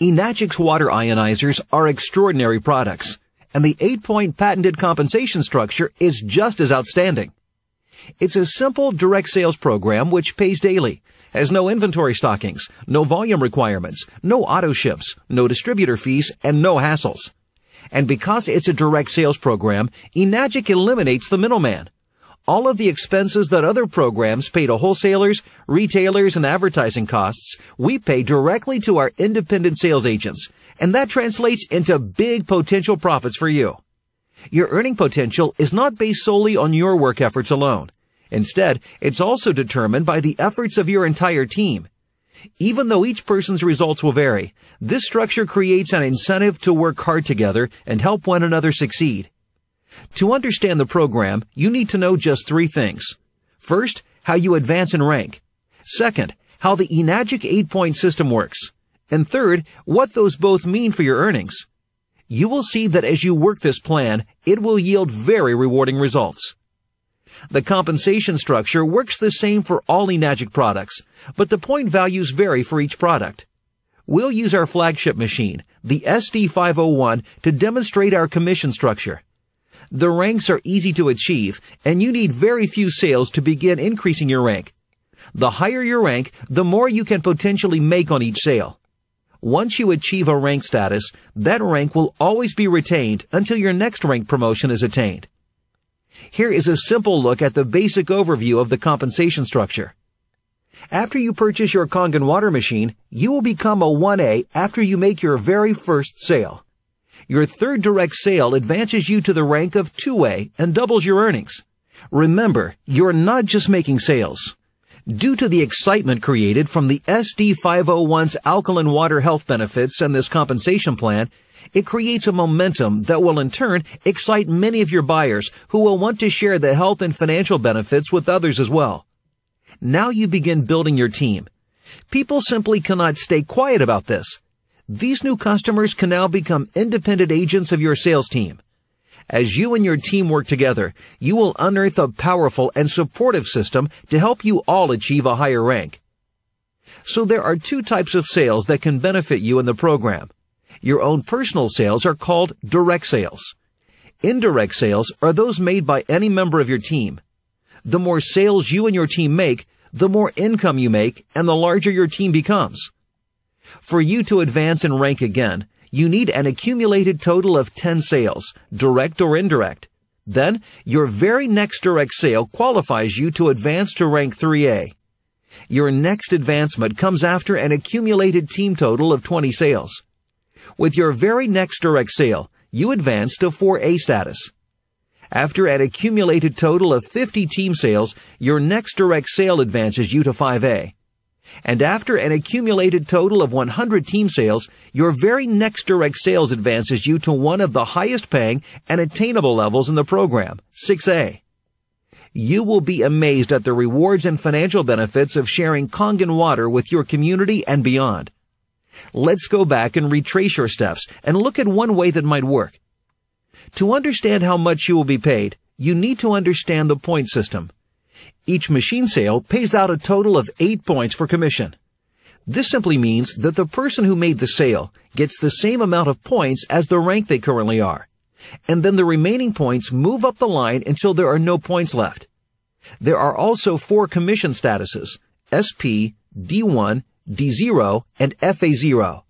Enagic's water ionizers are extraordinary products, and the 8-point patented compensation structure is just as outstanding. It's a simple direct sales program which pays daily, has no inventory stockings, no volume requirements, no auto ships, no distributor fees, and no hassles. And because it's a direct sales program, Enagic eliminates the middleman. All of the expenses that other programs pay to wholesalers, retailers, and advertising costs, we pay directly to our independent sales agents, and that translates into big potential profits for you. Your earning potential is not based solely on your work efforts alone. Instead, it's also determined by the efforts of your entire team. Even though each person's results will vary, this structure creates an incentive to work hard together and help one another succeed. To understand the program, you need to know just 3 things. First, how you advance in rank. Second, how the Enagic 8-point system works. And third, what those both mean for your earnings. You will see that as you work this plan, it will yield very rewarding results. The compensation structure works the same for all Enagic products, but the point values vary for each product. We'll use our flagship machine, the SD501, to demonstrate our commission structure. The ranks are easy to achieve, and you need very few sales to begin increasing your rank. The higher your rank, the more you can potentially make on each sale. Once you achieve a rank status, that rank will always be retained until your next rank promotion is attained. Here is a simple look at the basic overview of the compensation structure. After you purchase your Kangen water machine, you will become a 1A after you make your very first sale. Your third direct sale advances you to the rank of 2A and doubles your earnings. Remember, you're not just making sales. Due to the excitement created from the SD501's alkaline water health benefits and this compensation plan, it creates a momentum that will in turn excite many of your buyers who will want to share the health and financial benefits with others as well. Now you begin building your team. People simply cannot stay quiet about this. These new customers can now become independent agents of your sales team. As you and your team work together, you will unearth a powerful and supportive system to help you all achieve a higher rank. So there are 2 types of sales that can benefit you in the program. Your own personal sales are called direct sales. Indirect sales are those made by any member of your team. The more sales you and your team make, the more income you make, and the larger your team becomes. For you to advance in rank again, you need an accumulated total of 10 sales, direct or indirect. Then, your very next direct sale qualifies you to advance to rank 3A. Your next advancement comes after an accumulated team total of 20 sales. With your very next direct sale, you advance to 4A status. After an accumulated total of 50 team sales, your next direct sale advances you to 5A. And after an accumulated total of 100 team sales, your very next direct sales advances you to one of the highest paying and attainable levels in the program, 6A. You will be amazed at the rewards and financial benefits of sharing Kangen water with your community and beyond. Let's go back and retrace your steps and look at one way that might work. To understand how much you will be paid, you need to understand the point system. Each machine sale pays out a total of 8 points for commission. This simply means that the person who made the sale gets the same amount of points as the rank they currently are, and then the remaining points move up the line until there are no points left. There are also 4 commission statuses, SP, D1, D0, and FA0.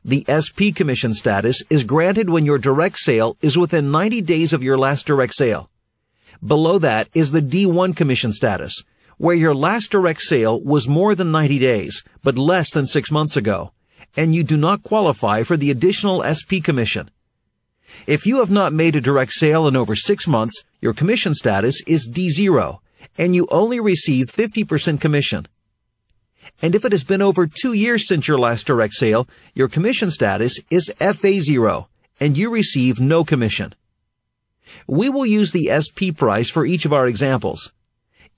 The SP commission status is granted when your direct sale is within 90 days of your last direct sale. Below that is the D1 commission status, where your last direct sale was more than 90 days, but less than 6 months ago, and you do not qualify for the additional SP commission. If you have not made a direct sale in over 6 months, your commission status is D0, and you only receive 50% commission. And if it has been over 2 years since your last direct sale, your commission status is FA0, and you receive no commission. We will use the SP price for each of our examples.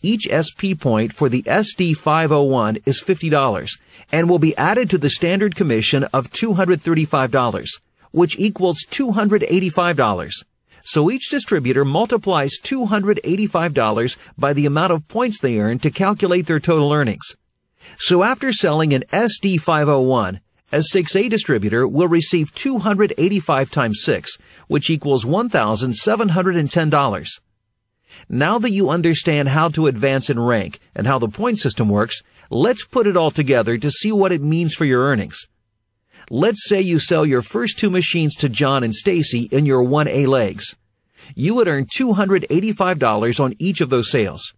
Each SP point for the SD501 is $50 and will be added to the standard commission of $235, which equals $285. So each distributor multiplies $285 by the amount of points they earn to calculate their total earnings. So after selling an SD501, A 6A distributor will receive 285 times 6, which equals $1,710. Now that you understand how to advance in rank and how the point system works, let's put it all together to see what it means for your earnings. Let's say you sell your first 2 machines to John and Stacy in your 1A legs. You would earn $285 on each of those sales.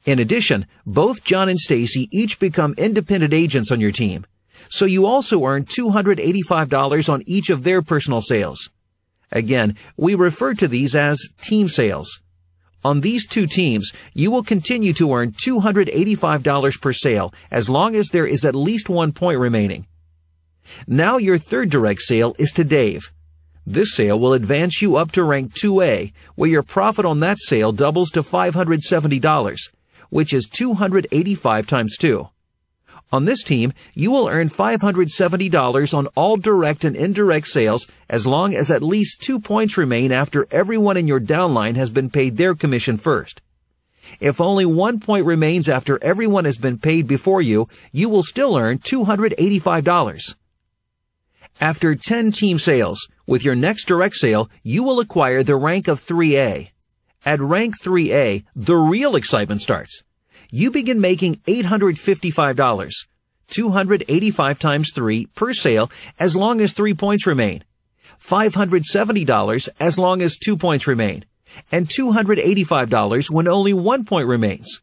In addition, both John and Stacy each become independent agents on your team, so you also earn $285 on each of their personal sales. Again, we refer to these as team sales. On these 2 teams, you will continue to earn $285 per sale as long as there is at least 1 point remaining. Now your third direct sale is to Dave. This sale will advance you up to rank 2A, where your profit on that sale doubles to $570, which is 285 times 2. On this team, you will earn $570 on all direct and indirect sales as long as at least 2 points remain after everyone in your downline has been paid their commission first. If only 1 point remains after everyone has been paid before you, you will still earn $285. After 10 team sales, with your next direct sale, you will acquire the rank of 3A. At rank 3A, the real excitement starts. You begin making $855, 285 times 3 per sale as long as 3 points remain, $570 as long as 2 points remain, and $285 when only 1 point remains.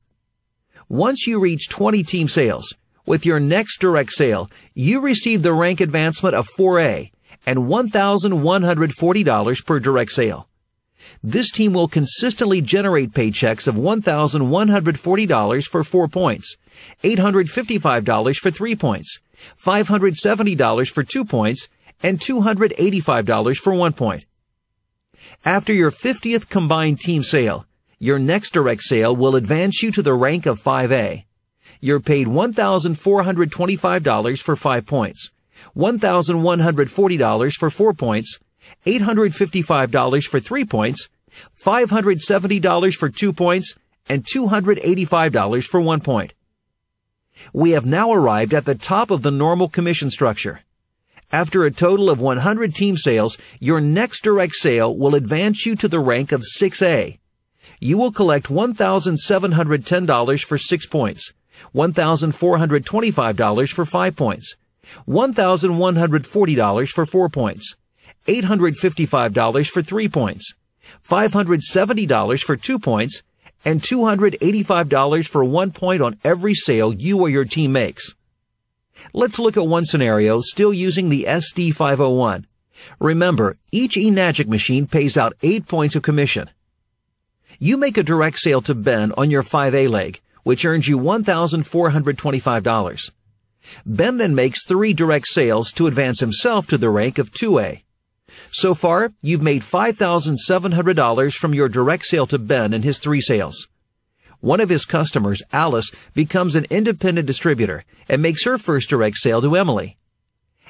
Once you reach 20 team sales, with your next direct sale, you receive the rank advancement of 4A and $1,140 per direct sale. This team will consistently generate paychecks of $1,140 for 4 points, $855 for 3 points, $570 for 2 points, and $285 for 1 point. After your 50th combined team sale, your next direct sale will advance you to the rank of 5A. You're paid $1,425 for 5 points, $1,140 for 4 points, $855 for 3 points, $570 for 2 points, and $285 for 1 point. We have now arrived at the top of the normal commission structure. After a total of 100 team sales, your next direct sale will advance you to the rank of 6A. You will collect $1,710 for 6 points, $1,425 for 5 points, $1,140 for 4 points, $855 for 3 points, $570 for 2 points, and $285 for 1 point on every sale you or your team makes. Let's look at one scenario still using the SD501. Remember, each eMagic machine pays out 8 points of commission. You make a direct sale to Ben on your 5A leg, which earns you $1,425. Ben then makes 3 direct sales to advance himself to the rank of 2A. So far, you've made $5,700 from your direct sale to Ben and his 3 sales. One of his customers, Alice, becomes an independent distributor and makes her first direct sale to Emily.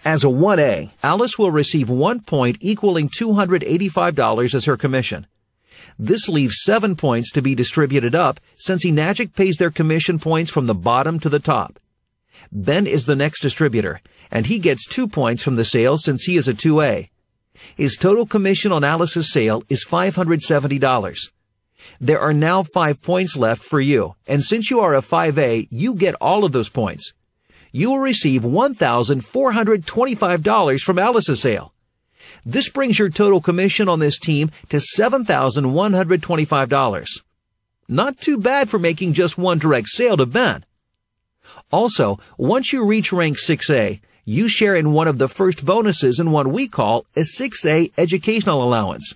As a 1A, Alice will receive 1 point equaling $285 as her commission. This leaves 7 points to be distributed up since eMagic pays their commission points from the bottom to the top. Ben is the next distributor, and he gets 2 points from the sale since he is a 2A. His total commission on Alice's sale is $570. There are now 5 points left for you, and since you are a 5A, you get all of those points. You will receive $1,425 from Alice's sale. This brings your total commission on this team to $7,125. Not too bad for making just 1 direct sale to Ben. Also, once you reach rank 6A, you share in one of the first bonuses in what we call a 6A educational allowance.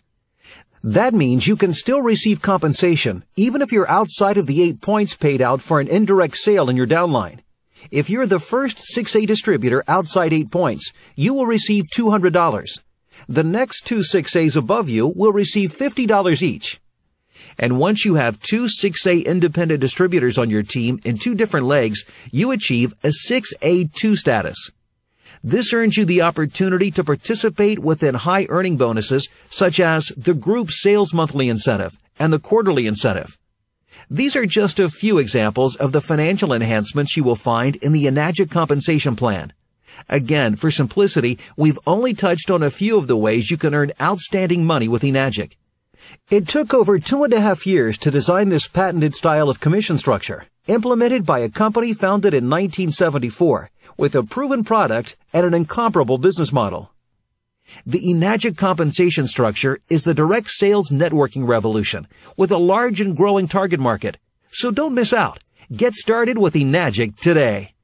That means you can still receive compensation even if you're outside of the 8 points paid out for an indirect sale in your downline. If you're the first 6A distributor outside 8 points, you will receive $200. The next 2 6As above you will receive $50 each. And once you have 2 6A independent distributors on your team in 2 different legs, you achieve a 6A2 status. This earns you the opportunity to participate within high earning bonuses such as the group sales monthly incentive and the quarterly incentive. These are just a few examples of the financial enhancements you will find in the eMagic compensation plan. Again, for simplicity, we've only touched on a few of the ways you can earn outstanding money with eNagic. It took over 2.5 years to design this patented style of commission structure, implemented by a company founded in 1974, with a proven product and an incomparable business model. The eNagic compensation structure is the direct sales networking revolution, with a large and growing target market. So don't miss out. Get started with eNagic today.